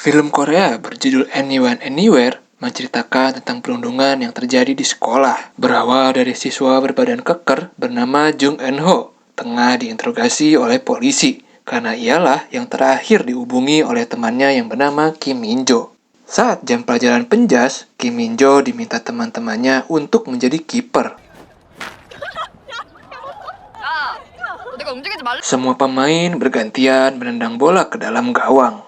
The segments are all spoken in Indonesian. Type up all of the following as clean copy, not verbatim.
Film Korea berjudul Anyone Anywhere menceritakan tentang perundungan yang terjadi di sekolah. Berawal dari siswa berbadan keker bernama Jung Eun-ho tengah diinterogasi oleh polisi karena ialah yang terakhir dihubungi oleh temannya yang bernama Kim Min-jo. Saat jam pelajaran penjas, Kim Min-jo diminta teman-temannya untuk menjadi kiper. Semua pemain bergantian menendang bola ke dalam gawang.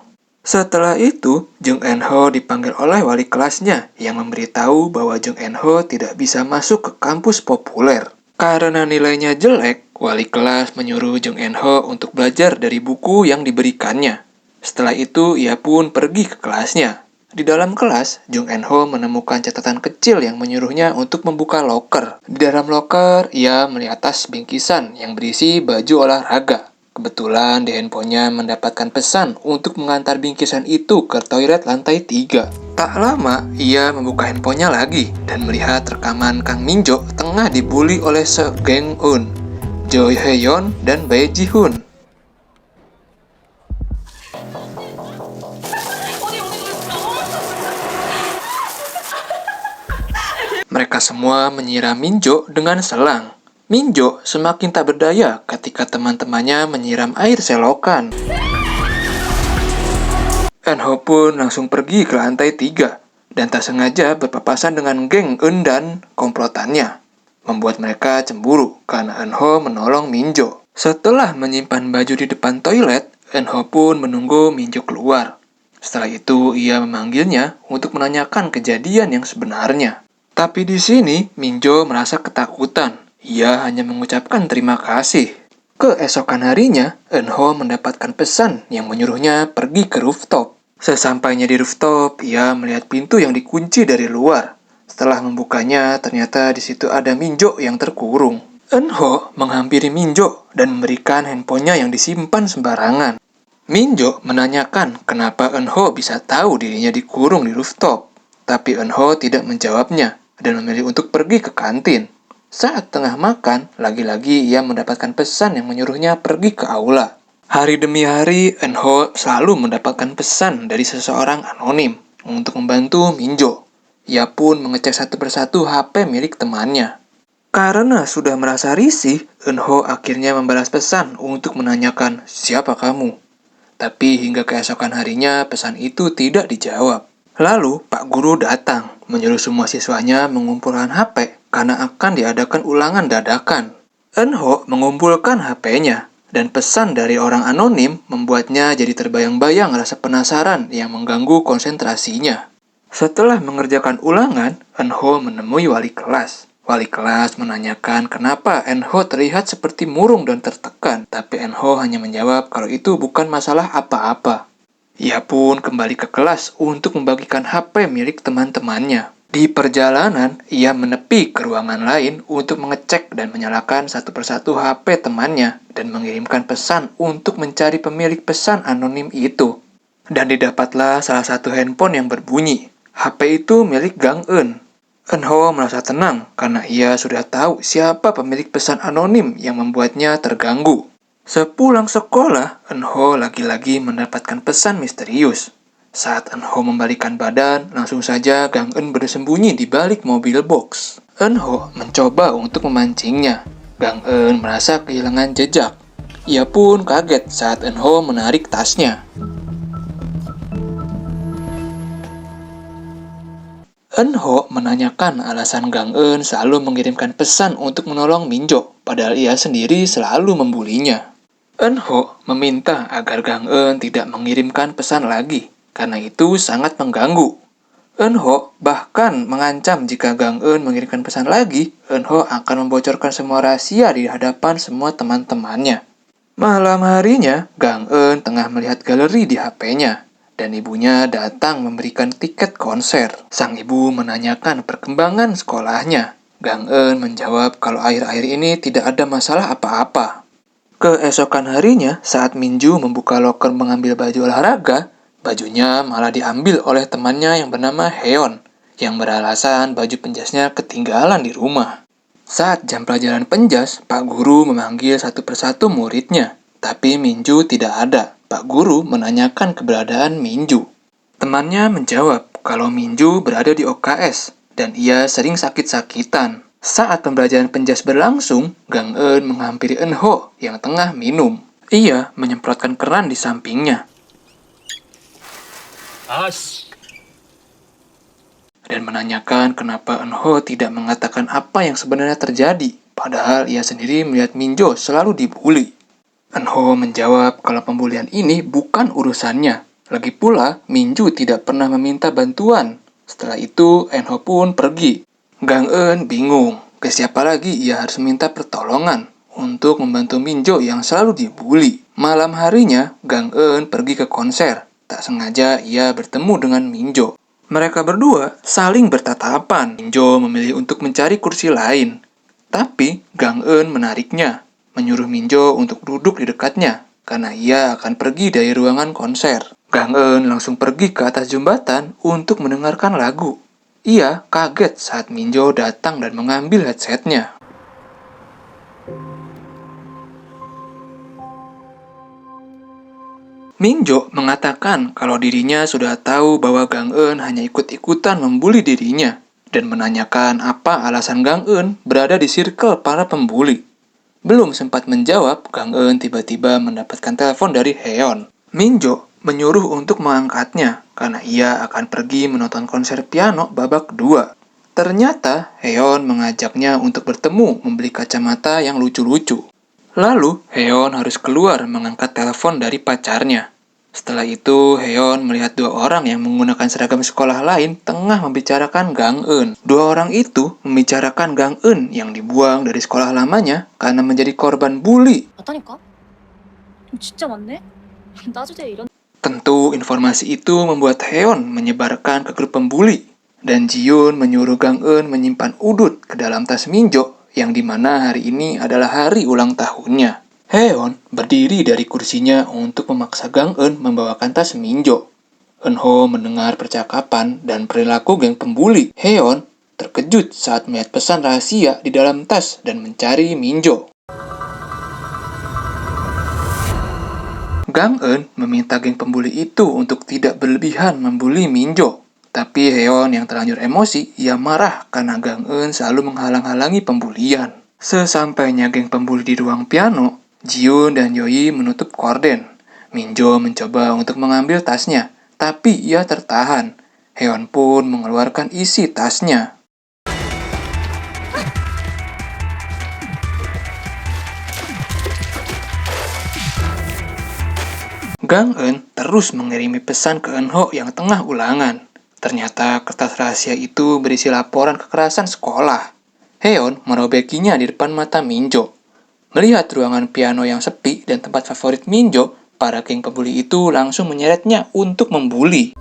Setelah itu, Jung Eun-ho dipanggil oleh wali kelasnya yang memberitahu bahwa Jung Eun-ho tidak bisa masuk ke kampus populer. Karena nilainya jelek, wali kelas menyuruh Jung Eun-ho untuk belajar dari buku yang diberikannya. Setelah itu, ia pun pergi ke kelasnya. Di dalam kelas, Jung Eun-ho menemukan catatan kecil yang menyuruhnya untuk membuka loker. Di dalam loker, ia melihat tas bingkisan yang berisi baju olahraga. Kebetulan di handphonenya mendapatkan pesan untuk mengantar bingkisan itu ke toilet lantai 3. Tak lama, ia membuka handphonenya lagi dan melihat rekaman Kang Min-jo tengah dibully oleh Se Geng-eun, Jo Hye-yeon, dan Bae Ji-hoon. Mereka semua menyiram Min-jo dengan selang. Min-jo semakin tak berdaya ketika teman-temannya menyiram air selokan. Eun-ho pun langsung pergi ke lantai 3 dan tak sengaja berpapasan dengan geng Eun dan komplotannya, membuat mereka cemburu karena Eun-ho menolong Min-jo. Setelah menyimpan baju di depan toilet, Eun-ho pun menunggu Min-jo keluar. Setelah itu, ia memanggilnya untuk menanyakan kejadian yang sebenarnya. Tapi di sini, Min-jo merasa ketakutan. Ia hanya mengucapkan terima kasih. Keesokan harinya, Eun-ho mendapatkan pesan yang menyuruhnya pergi ke rooftop. Sesampainya di rooftop, ia melihat pintu yang dikunci dari luar. Setelah membukanya, ternyata di situ ada Min-jo yang terkurung. Eun-ho menghampiri Min-jo dan memberikan handphonenya yang disimpan sembarangan. Min-jo menanyakan kenapa Eun-ho bisa tahu dirinya dikurung di rooftop. Tapi Eun-ho tidak menjawabnya dan memilih untuk pergi ke kantin. Saat tengah makan, lagi-lagi ia mendapatkan pesan yang menyuruhnya pergi ke aula. Hari demi hari, Eun-ho selalu mendapatkan pesan dari seseorang anonim untuk membantu Min-jo. Ia pun mengecek satu persatu HP milik temannya. Karena sudah merasa risih, Eun-ho akhirnya membalas pesan untuk menanyakan, "Siapa kamu?" Tapi hingga keesokan harinya, pesan itu tidak dijawab. Lalu, Pak Guru datang, menyuruh semua siswanya mengumpulkan HP karena akan diadakan ulangan dadakan. Eun-ho mengumpulkan HP-nya, dan pesan dari orang anonim membuatnya jadi terbayang-bayang rasa penasaran yang mengganggu konsentrasinya. Setelah mengerjakan ulangan, Eun-ho menemui wali kelas. Wali kelas menanyakan kenapa Eun-ho terlihat seperti murung dan tertekan, tapi Eun-ho hanya menjawab kalau itu bukan masalah apa-apa. Ia pun kembali ke kelas untuk membagikan HP milik teman-temannya. Di perjalanan, ia menepi ke ruangan lain untuk mengecek dan menyalakan satu persatu HP temannya dan mengirimkan pesan untuk mencari pemilik pesan anonim itu. Dan didapatlah salah satu handphone yang berbunyi. HP itu milik Gang Eun. Eun-ho merasa tenang karena ia sudah tahu siapa pemilik pesan anonim yang membuatnya terganggu. Sepulang sekolah, Eun-ho lagi-lagi mendapatkan pesan misterius. Saat Eun-ho membalikan badan, langsung saja Gang Eun bersembunyi di balik mobil box. Eun-ho mencoba untuk memancingnya. Gang Eun merasa kehilangan jejak. Ia pun kaget saat Eun-ho menarik tasnya. Eun-ho menanyakan alasan Gang Eun selalu mengirimkan pesan untuk menolong Min-jo, padahal ia sendiri selalu membulinya. Eun-ho meminta agar Gang Eun tidak mengirimkan pesan lagi, karena itu sangat mengganggu. Eun-ho bahkan mengancam jika Gang Eun mengirimkan pesan lagi, Eun-ho akan membocorkan semua rahasia di hadapan semua teman-temannya. Malam harinya, Gang Eun tengah melihat galeri di HP-nya, dan ibunya datang memberikan tiket konser. Sang ibu menanyakan perkembangan sekolahnya. Gang Eun menjawab kalau akhir-akhir ini tidak ada masalah apa-apa. Keesokan harinya, saat Min-jo membuka loker mengambil baju olahraga, bajunya malah diambil oleh temannya yang bernama Heon, yang beralasan baju penjasnya ketinggalan di rumah. Saat jam pelajaran penjas, Pak Guru memanggil satu persatu muridnya, tapi Min-jo tidak ada. Pak Guru menanyakan keberadaan Min-jo. Temannya menjawab kalau Minju berada di OKS dan ia sering sakit-sakitan. Saat pembelajaran penjas berlangsung, Gang Eun menghampiri Eun-ho yang tengah minum. Ia menyemprotkan keran di sampingnya dan menanyakan kenapa Eun-ho tidak mengatakan apa yang sebenarnya terjadi, padahal ia sendiri melihat Minjo selalu dibully. Eun-ho menjawab kalau pembulian ini bukan urusannya. Lagi pula, Minju tidak pernah meminta bantuan. Setelah itu, Eun-ho pun pergi. Gang Eun bingung, ke siapa lagi ia harus minta pertolongan untuk membantu Minjo yang selalu dibully. Malam harinya, Gang Eun pergi ke konser. Tak sengaja ia bertemu dengan Minjo. Mereka berdua saling bertatapan. Minjo memilih untuk mencari kursi lain. Tapi Gang Eun menariknya, menyuruh Minjo untuk duduk di dekatnya, karena ia akan pergi dari ruangan konser. Gang Eun langsung pergi ke atas jembatan untuk mendengarkan lagu. Ia kaget saat Minjo datang dan mengambil headsetnya. Minjo mengatakan kalau dirinya sudah tahu bahwa Gang Eun hanya ikut-ikutan membuli dirinya dan menanyakan apa alasan Gang Eun berada di circle para pembuli. Belum sempat menjawab, Gang Eun tiba-tiba mendapatkan telepon dari Heon. Minjo menyuruh untuk mengangkatnya karena ia akan pergi menonton konser piano babak kedua. Ternyata Heon mengajaknya untuk bertemu membeli kacamata yang lucu-lucu. Lalu, Heon harus keluar mengangkat telepon dari pacarnya. Setelah itu, Heon melihat dua orang yang menggunakan seragam sekolah lain tengah membicarakan Gang Eun. Dua orang itu membicarakan Gang Eun yang dibuang dari sekolah lamanya karena menjadi korban bully. 맞다니까? 진짜 많네? 따주제 이런. Tentu informasi itu membuat Heon menyebarkan ke grup pembuli. Dan Jiun menyuruh Gang Eun menyimpan udut ke dalam tas Minjo yang dimana hari ini adalah hari ulang tahunnya. Heon berdiri dari kursinya untuk memaksa Gang Eun membawakan tas Minjo. Eun-ho mendengar percakapan dan perilaku geng pembuli. Heon terkejut saat melihat pesan rahasia di dalam tas dan mencari Minjo. Gang Eun meminta geng pembuli itu untuk tidak berlebihan membuli Minjo. Tapi Heon yang terlanjur emosi, ia marah karena Gang Eun selalu menghalang-halangi pembulian. Sesampainya geng pembuli di ruang piano, Jiun dan Yoi menutup korden. Minjo mencoba untuk mengambil tasnya, tapi ia tertahan. Heon pun mengeluarkan isi tasnya. Gang Eun terus mengirimi pesan ke Eun-ho yang tengah ulangan. Ternyata kertas rahasia itu berisi laporan kekerasan sekolah. Heon merobekinya di depan mata Minjo. Melihat ruangan piano yang sepi dan tempat favorit Minjo, para geng pembuli itu langsung menyeretnya untuk membuli.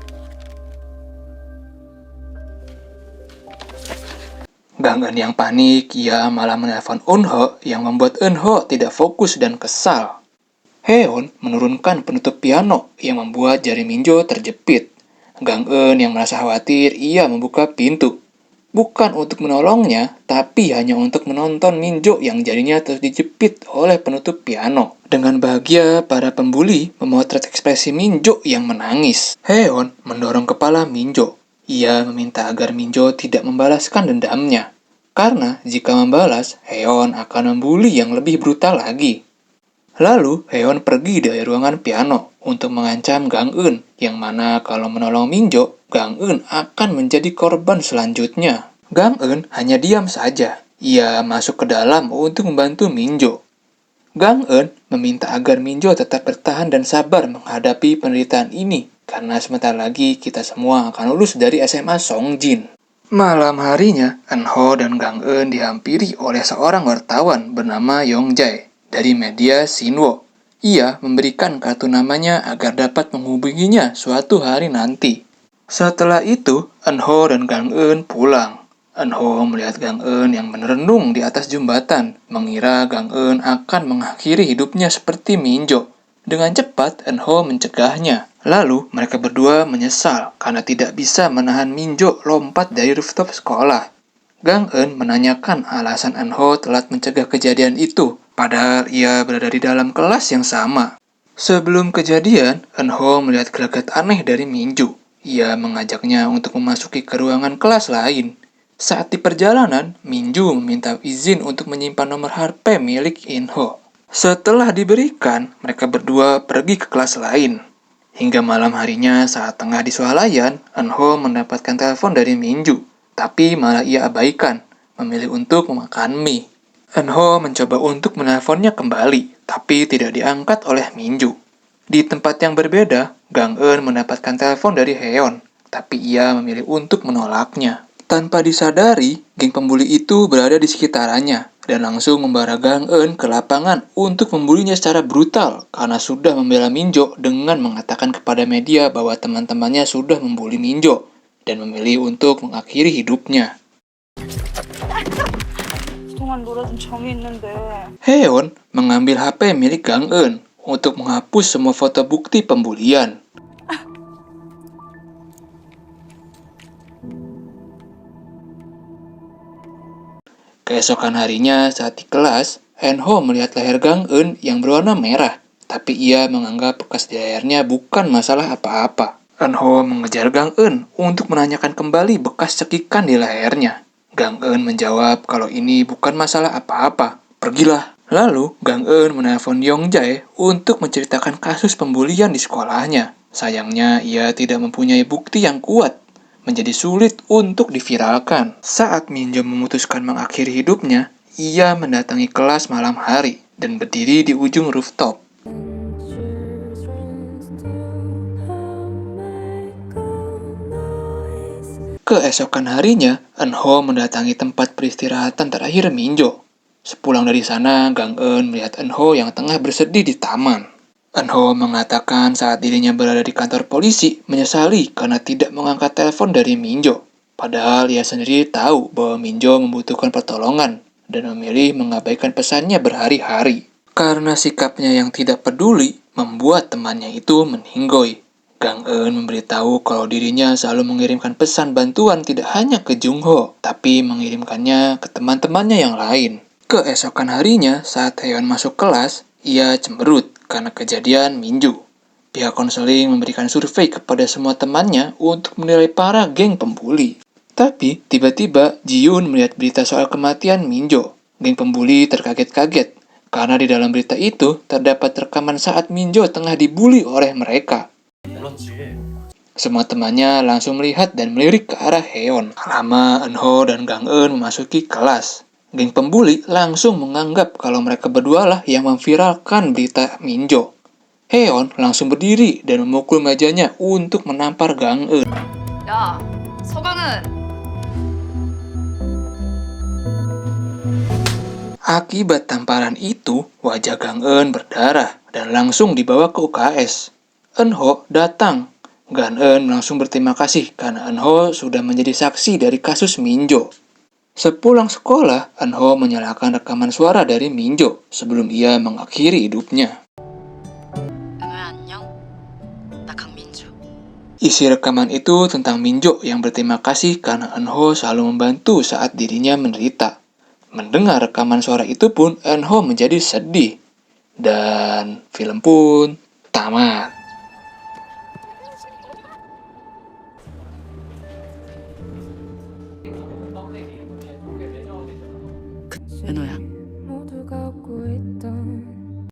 Gang Eun yang panik, ia malah menelpon Eun-ho yang membuat Eun-ho tidak fokus dan kesal. Heon menurunkan penutup piano yang membuat jari Minjo terjepit. Gang Eun yang merasa khawatir, ia membuka pintu. Bukan untuk menolongnya, tapi hanya untuk menonton Minjo yang jarinya terus dijepit oleh penutup piano. Dengan bahagia, para pembuli memotret ekspresi Minjo yang menangis. Heon mendorong kepala Minjo. Ia meminta agar Minjo tidak membalaskan dendamnya. Karena jika membalas, Heon akan membuli yang lebih brutal lagi. Lalu, Heon pergi dari ruangan piano untuk mengancam Gang Eun, yang mana kalau menolong Minjo, Gang Eun akan menjadi korban selanjutnya. Gang Eun hanya diam saja. Ia masuk ke dalam untuk membantu Minjo. Gang Eun meminta agar Minjo tetap bertahan dan sabar menghadapi penderitaan ini, karena sebentar lagi kita semua akan lulus dari SMA Songjin. Malam harinya, Eun-ho dan Gang Eun dihampiri oleh seorang wartawan bernama Yongjae dari media Shinwo. Ia memberikan kartu namanya agar dapat menghubunginya suatu hari nanti. Setelah itu, Eun-ho dan Gang Eun pulang. Eun-ho melihat Gang Eun yang merenung di atas jembatan, mengira Gang Eun akan mengakhiri hidupnya seperti Minjo. Dengan cepat, Eun-ho mencegahnya. Lalu, mereka berdua menyesal karena tidak bisa menahan Minjo lompat dari rooftop sekolah. Gang Eun menanyakan alasan Eun-ho telat mencegah kejadian itu, padahal ia berada di dalam kelas yang sama. Sebelum kejadian, Eun-ho melihat gelagat aneh dari Minjo. Ia mengajaknya untuk memasuki ke ruangan kelas lain. Saat di perjalanan, Minju meminta izin untuk menyimpan nomor HP milik Inho. Setelah diberikan, mereka berdua pergi ke kelas lain. Hingga malam harinya saat tengah di swalayan, Eunho mendapatkan telepon dari Minju. Tapi malah ia abaikan, memilih untuk memakan mie. Eunho mencoba untuk menelponnya kembali, tapi tidak diangkat oleh Minju. Di tempat yang berbeda, Gang Eun mendapatkan telepon dari Heon, tapi ia memilih untuk menolaknya. Tanpa disadari, geng pembuli itu berada di sekitarnya dan langsung membara Gang Eun ke lapangan untuk membulinya secara brutal karena sudah membela Minjo dengan mengatakan kepada media bahwa teman-temannya sudah membuli Minjo dan memilih untuk mengakhiri hidupnya. 그동안 놀아준 정이 있는데. Heon mengambil HP milik Gang Eun untuk menghapus semua foto bukti pembulian. Keesokan harinya saat di kelas, Eunho melihat leher Gang Eun yang berwarna merah, tapi ia menganggap bekas di lehernya bukan masalah apa-apa. Eunho mengejar Gang Eun untuk menanyakan kembali bekas cekikan di lehernya. Gang Eun menjawab kalau ini bukan masalah apa-apa. Pergilah. Lalu, Gang Eun menelpon Yong Jae untuk menceritakan kasus pembulian di sekolahnya. Sayangnya, ia tidak mempunyai bukti yang kuat. Menjadi sulit untuk diviralkan. Saat Minjo memutuskan mengakhiri hidupnya, ia mendatangi kelas malam hari dan berdiri di ujung rooftop. Keesokan harinya, Eunho mendatangi tempat peristirahatan terakhir Minjo. Sepulang dari sana, Gang Eun melihat Eunho yang tengah bersedih di taman. Eunho mengatakan saat dirinya berada di kantor polisi menyesali karena tidak mengangkat telepon dari Minjo. Padahal ia sendiri tahu bahwa Minjo membutuhkan pertolongan dan memilih mengabaikan pesannya berhari-hari. Karena sikapnya yang tidak peduli membuat temannya itu meninggoy. Gang Eun memberitahu kalau dirinya selalu mengirimkan pesan bantuan tidak hanya ke Jungho, tapi mengirimkannya ke teman-temannya yang lain. Keesokan harinya, saat Heon masuk kelas, ia cemberut karena kejadian Minju. Pihak konseling memberikan survei kepada semua temannya untuk menilai para geng pembuli. Tapi, tiba-tiba Ji-yoon melihat berita soal kematian Minjo. Geng pembuli terkaget-kaget, karena di dalam berita itu terdapat rekaman saat Minjo tengah dibuli oleh mereka. Semua temannya langsung melihat dan melirik ke arah Heon. Lama Eunho dan Gang Eun memasuki kelas. Geng pembuli langsung menganggap kalau mereka berdua lah yang memviralkan berita Minjo. Heon langsung berdiri dan memukul mejanya untuk menampar Gang Eun. 야, 서강은. Akibat tamparan itu, wajah Gang Eun berdarah dan langsung dibawa ke UKS. Eunho datang. Gang Eun langsung berterima kasih karena Eunho sudah menjadi saksi dari kasus Minjo. Sepulang sekolah, Eunho menyalakan rekaman suara dari Minjo sebelum ia mengakhiri hidupnya. 은호야 안녕. 나 강민주. Isi rekaman itu tentang Minjo yang berterima kasih karena Eunho selalu membantu saat dirinya menderita. Mendengar rekaman suara itu pun Eunho menjadi sedih. Dan film pun tamat.